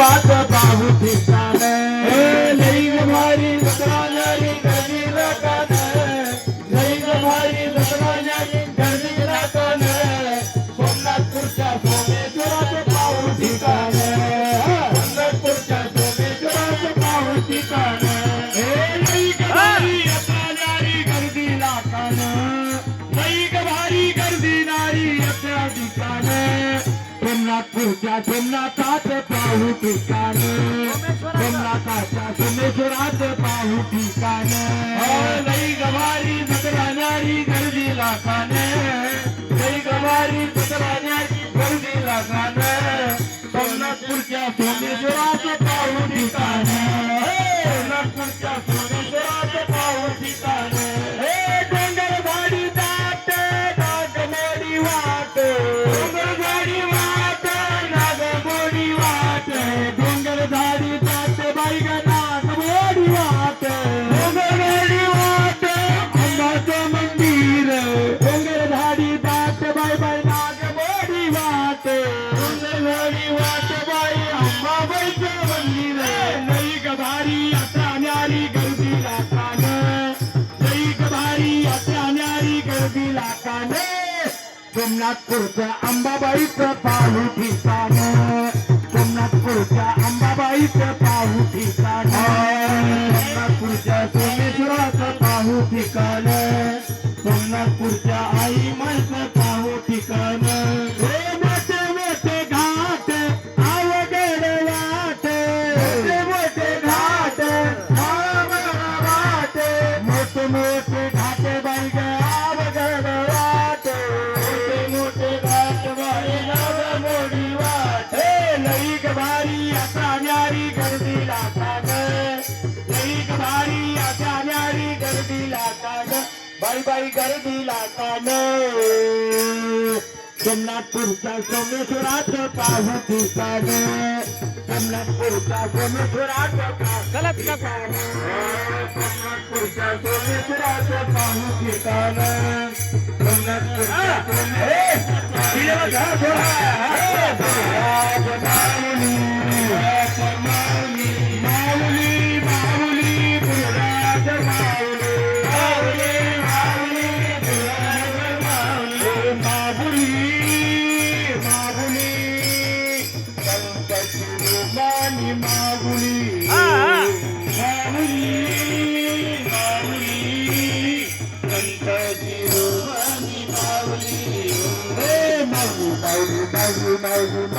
सोमेश्वरात पाहू ठिकाण लई भारी जत्रा न्यारी गर्दी राखण लई भारी जत्रा न्यारी गर्दी राखण सोमनाथपूरच्या सोमेश्वरात पाहू ठिकाण सोमनाथपूरच्या सोमेश्वरात पाहू ठिकाण लई भारी जत्रा न्यारी गर्दी राखण लई भारी गर्दी नारी यात्रा ठिकाण सोमनाथपूरच्या सोमनाथात पाहू ठिकाण सोमनाथाच्या सोमेश्वरात पाहू ठिकाण लई गवारी जत्रा न्यारी गर्दी लाखान लई गवारी जत्रा न्यारी गर्दी लाखान सोमनाथपूरच्या सोमेश्वरात पाहू ठिकाण सोमनाथपूरच्या सोमेश्वरात पाहू ठिकाण डोंगर झाडी दाट नागमोडी वाट डोंगर झाडी वाट नागमोडी वाट डोंगर झाडी दाट बाई ग नागमोडी वाट डोंगर झाडी वाट अंबाचं मंदिर डोंगर झाडी दाट बाई बाई नागमोडी वाट डोंगर झाडी वाट बाई अंबाबाईचं मंदिर लई गभारी यात्रा न्यारी गर्दी लाखान लई गभारी यात्रा न्यारी गर्दी लाखान सोमनाथपूरच्या अंबाबाईचं पाहू ठिकाण सोमनाथपूरच्या अंबाबाईचं पाहू ठिकाण सोमनाथपूरच्या सोमेश्वराचं पाहू ठिकाण सोमनाथपूरच्या आई माईचं पाहू ठिकाण मोठे मोठे घाट अवघड वाट मोठे मोठे घाट अवघड वाट मोठे मोठे घाट बाई ग अवघड वाट मोठे मोठे घाट बाई नागमोडी वाट लई गभारी यात्रा न्यारी गर्दी लाखान लई गभारी यात्रा न्यारी गर्दी लाखान बाई बाई गर्दी लाखान सोमनाथपूरच्या सोमेश्वराचं पाहू ठिकाण सोमनाथपूरच्या सोमेश्वराचं गलत का सोमनाथपूरच्या सोमेश्वराचं पाहू ठिकाण सोमनाथपूरच्या माऊली माऊली पुराज माऊली माऊली माऊली माऊली